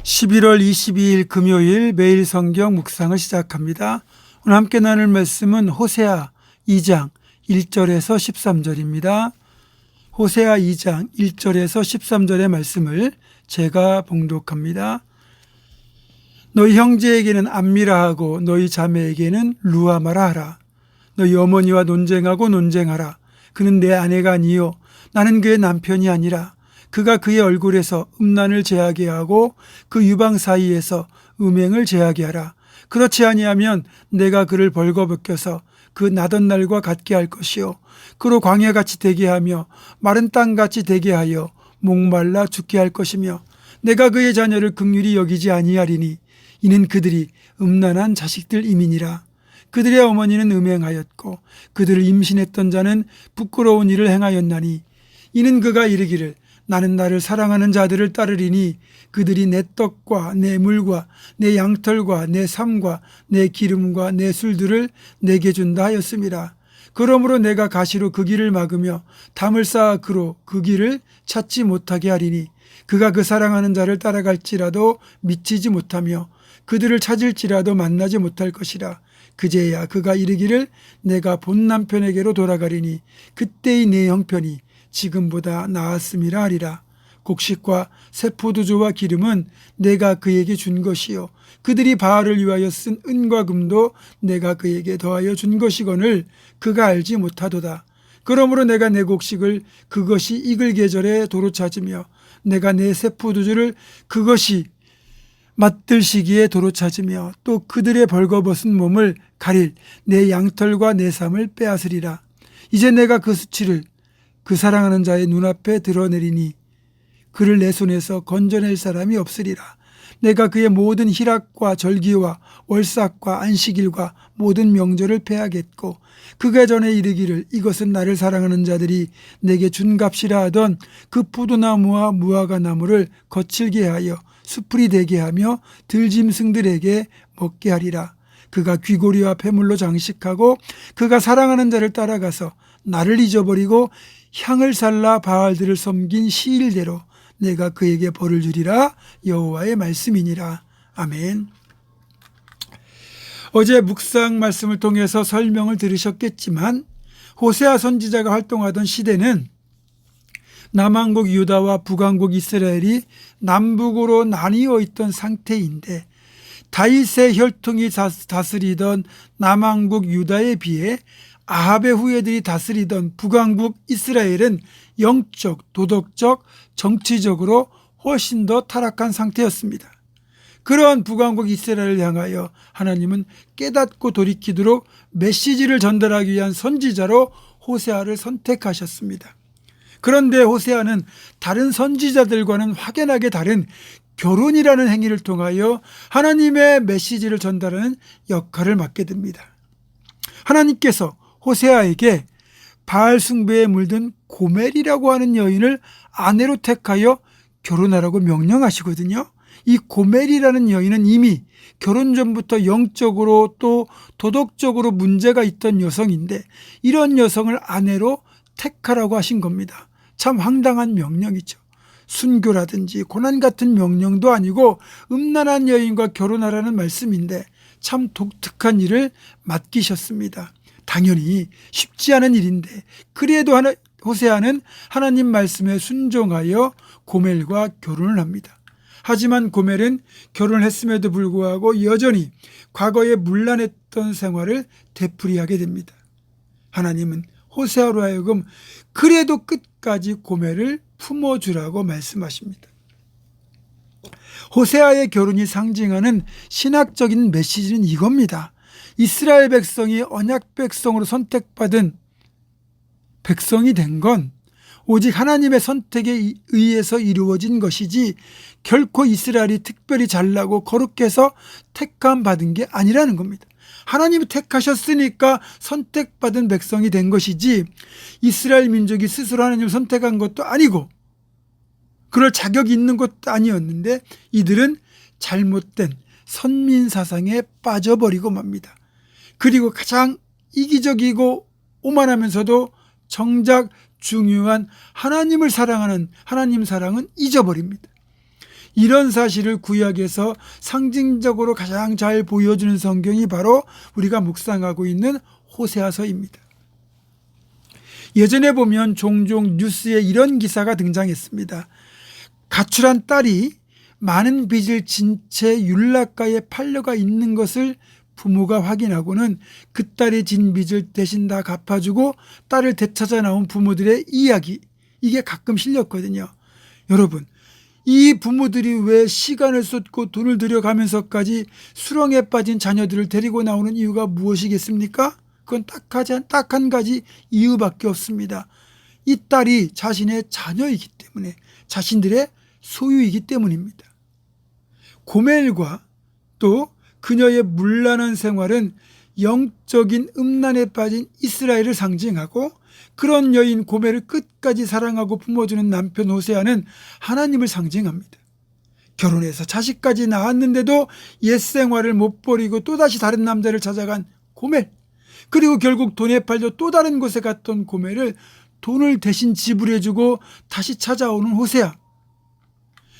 11월 22일 금요일 매일 성경 묵상을 시작합니다. 오늘 함께 나눌 말씀은 호세아 2장 1절에서 13절입니다. 호세아 2장 1절에서 13절의 말씀을 제가 봉독합니다. 너희 형제에게는 암미라 하고 너희 자매에게는 루아마라 하라. 너희 어머니와 논쟁하라. 그는 내 아내가 아니요 나는 그의 남편이 아니라 그가 그의 얼굴에서 음란을 제하게 하고 그 유방 사이에서 음행을 제하게 하라. 그렇지 아니하면 내가 그를 벌거벗겨서 그 나던 날과 같게 할 것이요 그로 광야같이 되게 하며 마른 땅같이 되게 하여 목말라 죽게 할 것이며 내가 그의 자녀를 긍휼히 여기지 아니하리니 이는 그들이 음란한 자식들임이니라. 그들의 어머니는 음행하였고 그들을 임신했던 자는 부끄러운 일을 행하였나니 이는 그가 이르기를 나는 나를 사랑하는 자들을 따르리니 그들이 내 떡과 내 물과 내 양털과 내 삶과 내 기름과 내 술들을 내게 준다 하였음이라. 그러므로 내가 가시로 그 길을 막으며 담을 쌓아 그로 그 길을 찾지 못하게 하리니 그가 그 사랑하는 자를 따라갈지라도 미치지 못하며 그들을 찾을지라도 만나지 못할 것이라. 그제야 그가 이르기를 내가 본 남편에게로 돌아가리니 그때의 내 형편이 지금보다 나았음이라 하리라. 곡식과 새 포도주와 기름은 내가 그에게 준 것이요 그들이 바알을 위하여 쓴 은과 금도 내가 그에게 더하여 준 것이거늘 그가 알지 못하도다. 그러므로 내가 내 곡식을 그것이 익을 계절에 도로 찾으며 내가 내 새 포도주를 그것이 맛들 시기에 도로 찾으며 또 그들의 벌거벗은 몸을 가릴 내 양털과 내 삶을 빼앗으리라. 이제 내가 그 수치를 그 사랑하는 자의 눈앞에 드러내리니 그를 내 손에서 건져낼 사람이 없으리라. 내가 그의 모든 희락과 절기와 월삭과 안식일과 모든 명절을 패하겠고 그가 전에 이르기를 이것은 나를 사랑하는 자들이 내게 준 값이라 하던 그 포도나무와 무화과 나무를 거칠게 하여 수풀이 되게 하며 들짐승들에게 먹게 하리라. 그가 귀고리와 폐물로 장식하고 그가 사랑하는 자를 따라가서 나를 잊어버리고 향을 살라 바알들을 섬긴 시일대로 내가 그에게 벌을 주리라. 여호와의 말씀이니라. 아멘. 어제 묵상 말씀을 통해서 설명을 들으셨겠지만 호세아 선지자가 활동하던 시대는 남왕국 유다와 북왕국 이스라엘이 남북으로 나뉘어 있던 상태인데 다윗의 혈통이 다스리던 남왕국 유다에 비해 아합의 후예들이 다스리던 북왕국 이스라엘은 영적, 도덕적, 정치적으로 훨씬 더 타락한 상태였습니다. 그러한 북왕국 이스라엘을 향하여 하나님은 깨닫고 돌이키도록 메시지를 전달하기 위한 선지자로 호세아를 선택하셨습니다. 그런데 호세아는 다른 선지자들과는 확연하게 다른 결혼이라는 행위를 통하여 하나님의 메시지를 전달하는 역할을 맡게 됩니다. 하나님께서 호세아에게 바알 숭배에 물든 고멜이라고 하는 여인을 아내로 택하여 결혼하라고 명령하시거든요. 이 고멜이라는 여인은 이미 결혼 전부터 영적으로 또 도덕적으로 문제가 있던 여성인데 이런 여성을 아내로 택하라고 하신 겁니다. 참 황당한 명령이죠. 순교라든지 고난 같은 명령도 아니고 음란한 여인과 결혼하라는 말씀인데 참 독특한 일을 맡기셨습니다. 당연히 쉽지 않은 일인데 그래도 호세아는 하나님 말씀에 순종하여 고멜과 결혼을 합니다. 하지만 고멜은 결혼을 했음에도 불구하고 여전히 과거에 문란했던 생활을 되풀이하게 됩니다. 하나님은 호세아로 하여금 그래도 끝까지 고멜을 품어주라고 말씀하십니다. 호세아의 결혼이 상징하는 신학적인 메시지는 이겁니다. 이스라엘 백성이 언약 백성으로 선택받은 백성이 된 건 오직 하나님의 선택에 의해서 이루어진 것이지 결코 이스라엘이 특별히 잘나고 거룩해 해서 택함 받은 게 아니라는 겁니다. 하나님이 택하셨으니까 선택받은 백성이 된 것이지 이스라엘 민족이 스스로 하나님을 선택한 것도 아니고 그럴 자격이 있는 것도 아니었는데 이들은 잘못된 선민 사상에 빠져버리고 맙니다. 그리고 가장 이기적이고 오만하면서도 정작 중요한 하나님을 사랑하는 하나님 사랑은 잊어버립니다. 이런 사실을 구약에서 상징적으로 가장 잘 보여주는 성경이 바로 우리가 묵상하고 있는 호세아서입니다. 예전에 보면 종종 뉴스에 이런 기사가 등장했습니다. 가출한 딸이 많은 빚을 진 채 윤락가에 팔려가 있는 것을 부모가 확인하고는 그 딸이 진 빚을 대신 다 갚아주고 딸을 되찾아 나온 부모들의 이야기, 이게 가끔 실렸거든요. 여러분, 이 부모들이 왜 시간을 쏟고 돈을 들여가면서까지 수렁에 빠진 자녀들을 데리고 나오는 이유가 무엇이겠습니까? 그건 딱 한 가지 이유밖에 없습니다. 이 딸이 자신의 자녀이기 때문에, 자신들의 소유이기 때문입니다. 고멜과 또 그녀의 문란한 생활은 영적인 음란에 빠진 이스라엘을 상징하고, 그런 여인 고멜을 끝까지 사랑하고 품어주는 남편 호세아는 하나님을 상징합니다. 결혼해서 자식까지 낳았는데도 옛 생활을 못 버리고 또다시 다른 남자를 찾아간 고멜, 그리고 결국 돈에 팔려 또 다른 곳에 갔던 고멜을 돈을 대신 지불해주고 다시 찾아오는 호세아.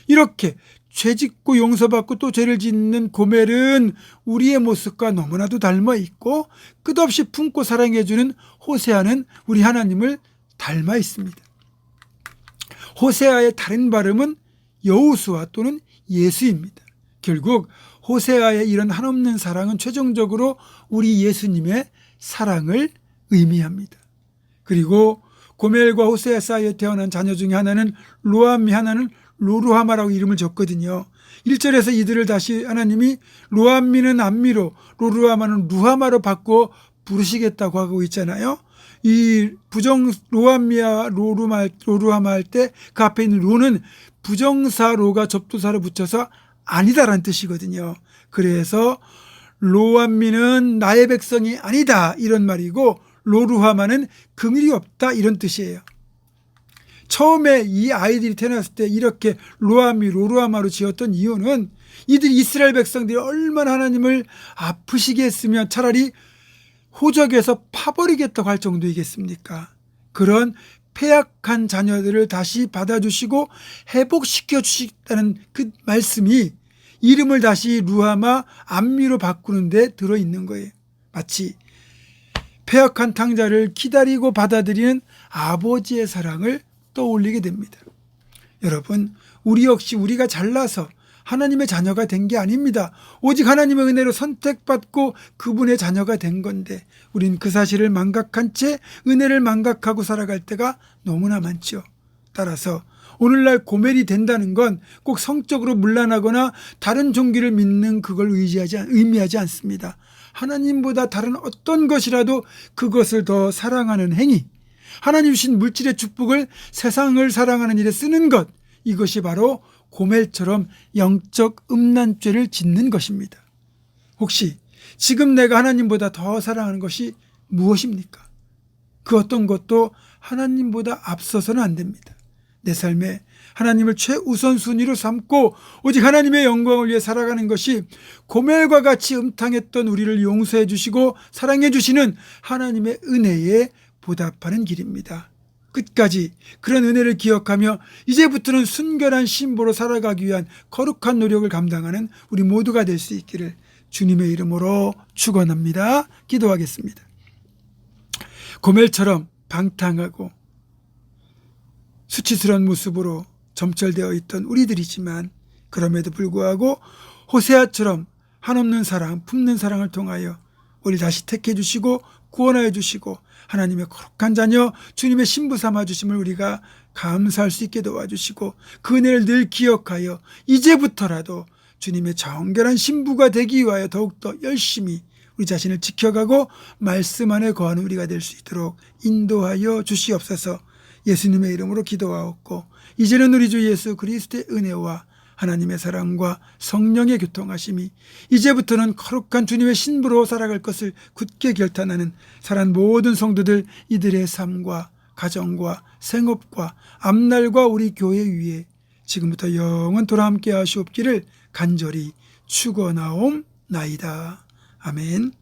이렇게 죄짓고 용서받고 또 죄를 짓는 고멜은 우리의 모습과 너무나도 닮아 있고, 끝없이 품고 사랑해주는 호세아는 우리 하나님을 닮아 있습니다. 호세아의 다른 발음은 여호수아 또는 예수입니다. 결국 호세아의 이런 한없는 사랑은 최종적으로 우리 예수님의 사랑을 의미합니다. 그리고 고멜과 호세아 사이에 태어난 자녀 중에 하나는 로암미, 하나는 로루하마라고 이름을 줬거든요. 1절에서 이들을 다시 하나님이 로암미는 암미로, 로루하마는 루하마로 바꿔 부르시겠다고 하고 있잖아요. 이 로암미와 로루하마 할 때 그 앞에 있는 로는 부정사 로가 접두사를 붙여서 아니다라는 뜻이거든요. 그래서 로암미는 나의 백성이 아니다 이런 말이고, 로루하마는 긍휼이 없다 이런 뜻이에요. 처음에 이 아이들이 태어났을 때 이렇게 로암미, 로루하마로 지었던 이유는 이들이 이스라엘 백성들이 얼마나 하나님을 아프시게 했으면 차라리 호적에서 파버리겠다고 할 정도이겠습니까? 그런 패약한 자녀들을 다시 받아주시고 회복시켜 주시다는 그 말씀이 이름을 다시 루하마, 암미로 바꾸는 데 들어있는 거예요. 마치 패역한 탕자를 기다리고 받아들이는 아버지의 사랑을 떠올리게 됩니다. 여러분, 우리 역시 우리가 잘나서 하나님의 자녀가 된 게 아닙니다. 오직 하나님의 은혜로 선택받고 그분의 자녀가 된 건데, 우린 그 사실을 망각한 채 은혜를 망각하고 살아갈 때가 너무나 많죠. 따라서 오늘날 고멜이 된다는 건 꼭 성적으로 문란하거나 다른 종교를 믿는 그걸 의미하지 않습니다. 하나님보다 다른 어떤 것이라도 그것을 더 사랑하는 행위, 하나님 주신 물질의 축복을 세상을 사랑하는 일에 쓰는 것, 이것이 바로 고멜처럼 영적 음란죄를 짓는 것입니다. 혹시 지금 내가 하나님보다 더 사랑하는 것이 무엇입니까? 그 어떤 것도 하나님보다 앞서서는 안 됩니다. 내 삶에 하나님을 최우선 순위로 삼고 오직 하나님의 영광을 위해 살아가는 것이 고멜과 같이 음탕했던 우리를 용서해 주시고 사랑해 주시는 하나님의 은혜에 보답하는 길입니다. 끝까지 그런 은혜를 기억하며 이제부터는 순결한 신보로 살아가기 위한 거룩한 노력을 감당하는 우리 모두가 될 수 있기를 주님의 이름으로 축원합니다. 기도하겠습니다. 고멜처럼 방탕하고 수치스러운 모습으로 점철되어 있던 우리들이지만, 그럼에도 불구하고 호세아처럼 한없는 사랑, 품는 사랑을 통하여 우리 다시 택해 주시고 구원하여 주시고 하나님의 거룩한 자녀 주님의 신부 삼아 주심을 우리가 감사할 수 있게 도와주시고, 그 은혜를 늘 기억하여 이제부터라도 주님의 정결한 신부가 되기 위하여 더욱더 열심히 우리 자신을 지켜가고 말씀 안에 거하는 우리가 될 수 있도록 인도하여 주시옵소서. 예수님의 이름으로 기도하옵고, 이제는 우리 주 예수 그리스도의 은혜와 하나님의 사랑과 성령의 교통하심이 이제부터는 거룩한 주님의 신부로 살아갈 것을 굳게 결단하는 사랑 모든 성도들, 이들의 삶과 가정과 생업과 앞날과 우리 교회 위에 지금부터 영원토록 함께 하시옵기를 간절히 축원하옵나이다. 아멘.